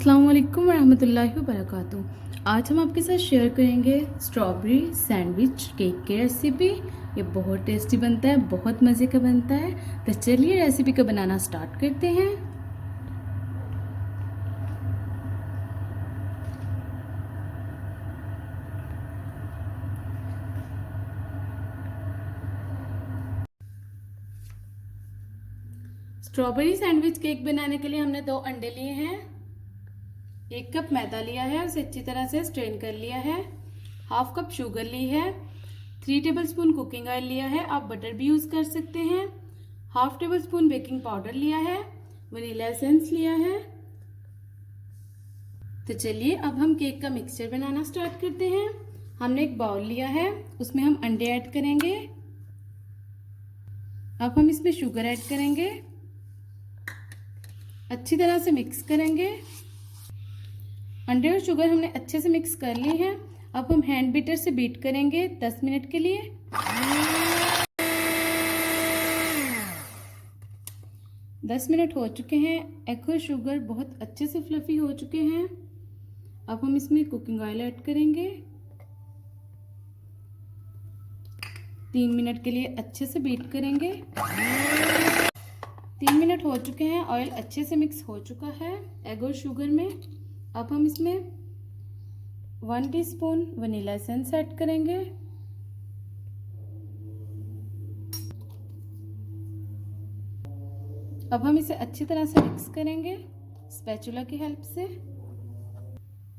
अस्सलाम वालेकुम रहमतुल्लाहि व बरकातुहू। आज हम आपके साथ शेयर करेंगे स्ट्रॉबेरी सैंडविच केक की रेसिपी। ये बहुत टेस्टी बनता है, बहुत मज़े का बनता है। तो चलिए रेसिपी को बनाना स्टार्ट करते हैं। स्ट्रॉबेरी सैंडविच केक बनाने के लिए हमने 2 अंडे लिए हैं, 1 कप मैदा लिया है, उसे अच्छी तरह से स्ट्रेन कर लिया है, 1/2 कप शुगर ली है, 3 टेबलस्पून कुकिंग ऑयल लिया है, आप बटर भी यूज़ कर सकते हैं, 1/2 टेबलस्पून बेकिंग पाउडर लिया है, वनीला एसेंस लिया है। तो चलिए अब हम केक का मिक्सचर बनाना स्टार्ट करते हैं। हमने एक बाउल लिया है, उसमें हम अंडे ऐड करेंगे। अब हम इसमें शुगर ऐड करेंगे, अच्छी तरह से मिक्स करेंगे। अंडे और शुगर हमने अच्छे से मिक्स कर ली है। अब हम हैंड बीटर से बीट करेंगे 10 मिनट के लिए। 10 मिनट हो चुके हैं, एग और शुगर बहुत अच्छे से फ्लफी हो चुके हैं। अब हम इसमें कुकिंग ऑयल ऐड करेंगे। 3 मिनट के लिए अच्छे से बीट करेंगे। 3 मिनट हो चुके हैं, ऑयल अच्छे से मिक्स हो चुका है एग और शुगर में। अब हम इसमें 1 टीस्पून वनीला एसेंस ऐड करेंगे। अब हम इसे अच्छी तरह से मिक्स करेंगे स्पैचुला की हेल्प से।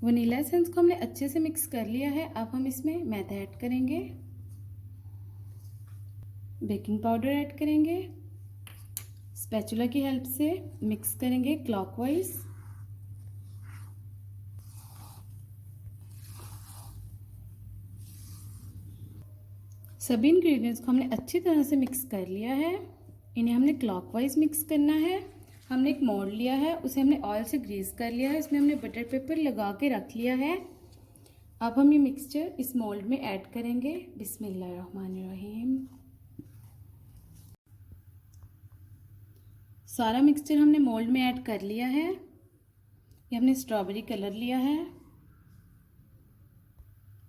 वनीला एसेंस को हमने अच्छे से मिक्स कर लिया है। अब हम इसमें मैदा ऐड करेंगे, बेकिंग पाउडर ऐड करेंगे, स्पैचुला की हेल्प से मिक्स करेंगे क्लॉकवाइज। सभी इंग्रेडिएंट्स को हमने अच्छी तरह से मिक्स कर लिया है। इन्हें हमने क्लॉकवाइज मिक्स करना है। हमने एक मोल्ड लिया है, उसे हमने ऑयल से ग्रीस कर लिया है, इसमें हमने बटर पेपर लगा के रख लिया है। अब हम ये मिक्सचर इस मोल्ड में ऐड करेंगे। बिस्मिल्लाहिर्रहमानिर्रहीम। सारा मिक्सचर हमने मोल्ड में ऐड कर लिया है। ये हमने स्ट्रॉबेरी कलर लिया है,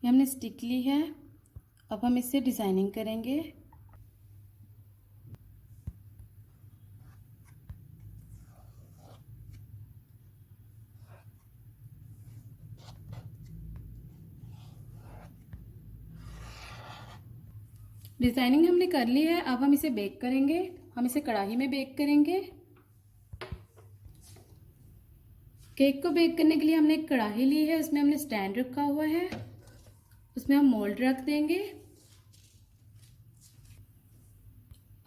ये हमने स्टिक ली है। अब हम इससे डिज़ाइनिंग करेंगे। डिज़ाइनिंग हमने कर ली है। अब हम इसे बेक करेंगे। हम इसे कढ़ाई में बेक करेंगे। केक को बेक करने के लिए हमने एक कढ़ाई ली है, उसमें हमने स्टैंड रखा हुआ है, उसमें हम मोल्ड रख देंगे।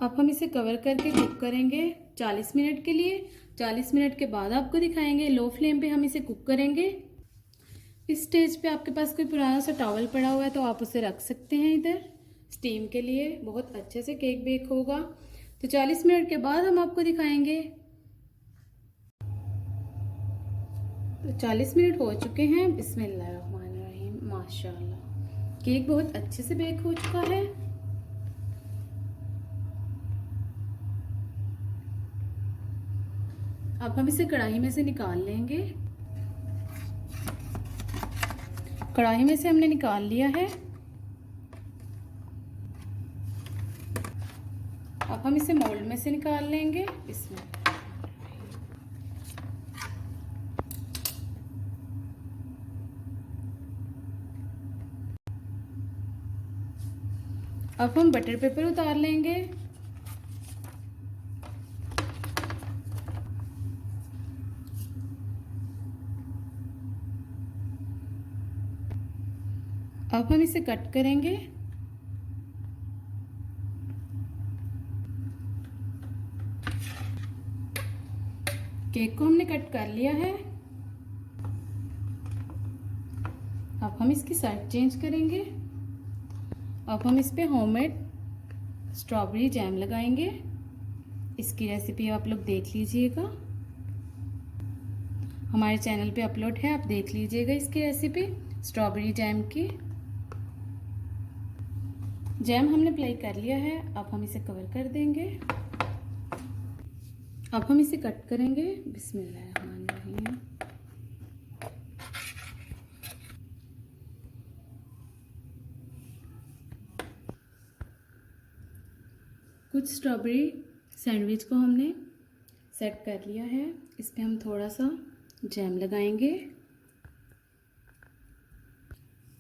अब हम इसे कवर करके कुक करेंगे 40 मिनट के लिए। 40 मिनट के बाद आपको दिखाएंगे। लो फ्लेम पे हम इसे कुक करेंगे। इस स्टेज पे आपके पास कोई पुराना सा टॉवल पड़ा हुआ है तो आप उसे रख सकते हैं इधर स्टीम के लिए। बहुत अच्छे से केक बेक होगा। तो 40 मिनट के बाद हम आपको दिखाएंगे। तो 40 मिनट हो चुके हैं। बिस्मिल्लाहिर्रहमानिर्रहीम। माशाल्लाह केक बहुत अच्छे से बेक हो चुका है। अब हम इसे कढ़ाई में से निकाल लेंगे। कढ़ाई में से हमने निकाल लिया है। अब हम इसे मोल्ड में से निकाल लेंगे। इसमें अब हम बटर पेपर उतार लेंगे। अब हम इसे कट करेंगे। केक को हमने कट कर लिया है। अब हम इसकी साइड चेंज करेंगे। अब हम इस पे होममेड स्ट्रॉबेरी जैम लगाएंगे। इसकी रेसिपी आप लोग देख लीजिएगा, हमारे चैनल पे अपलोड है, आप देख लीजिएगा इसकी रेसिपी स्ट्रॉबेरी जैम की। जैम हमने अप्लाई कर लिया है। अब हम इसे कवर कर देंगे। अब हम इसे कट करेंगे। बिस्मिल्लाहिर्रहमानिर्रहीम। कुछ स्ट्रॉबेरी सैंडविच को हमने सेट कर लिया है। इस पे हम थोड़ा सा जैम लगाएंगे।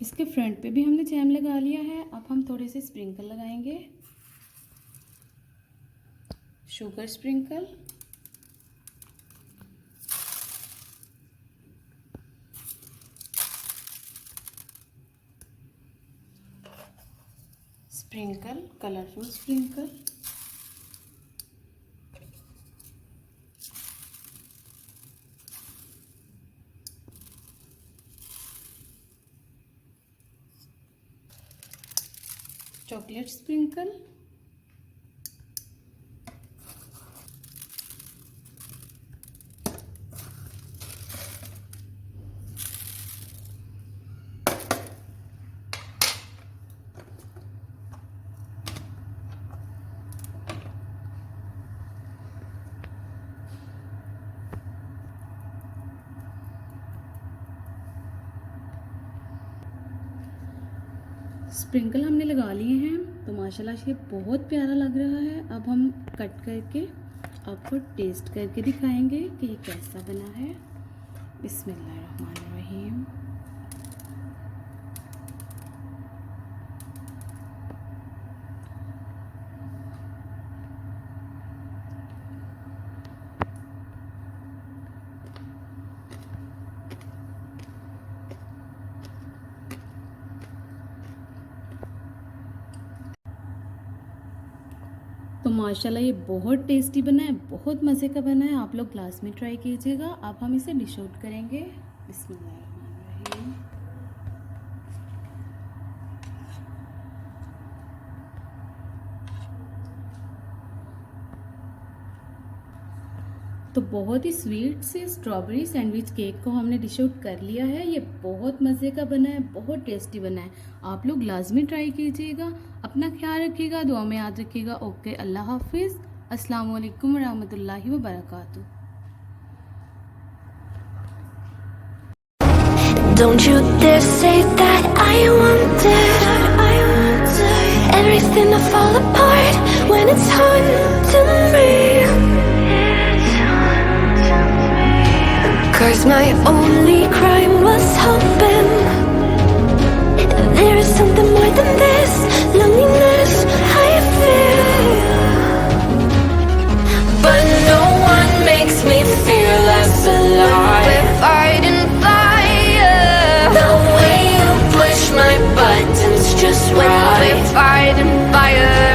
इसके फ्रंट पे भी हमने जैम लगा लिया है। अब हम थोड़े से स्प्रिंकल लगाएंगे, sugar sprinkle. Sprinkle, colourful sprinkle. Chocolate sprinkle. Sprinkle हमने लगा लिए हैं तो माशाल्लाह से बहुत प्यारा लग रहा है। अब हम कट करके आपको टेस्ट करके दिखाएंगे कि ये कैसा बना है। बिस्मिल्लाहिर्रहमानिर्रहीम। तो माशाल्लाह ये बहुत टेस्टी बना है, बहुत मज़े का बना है। आप लोग ग्लास में ट्राई कीजिएगा। अब हम इसे डिश आउट करेंगे। बिस्मिल्लाहिर्रहमानिर्रहीम। तो बहुत ही स्वीट से स्ट्रॉबेरी सैंडविच केक को हमने डिश आउट कर लिया है। ये बहुत मज़े का बना है, बहुत टेस्टी बना है। आप लोग लाजमी ट्राई कीजिएगा। अपना ख्याल रखिएगा, दुआ में याद रखिएगा। ओके, अल्लाह हाफिज़। अस्सलाम वालेकुम रहमतुल्लाहि व बरकातुहू। Don't you dare say that I wanted everything to fall apart when it's haunting me. 'Cause my only crime was hoping there is something more than this loneliness I feel. But no one makes me feel less alive. We're fighting fire. The way you push my buttons just right. We're fighting fire.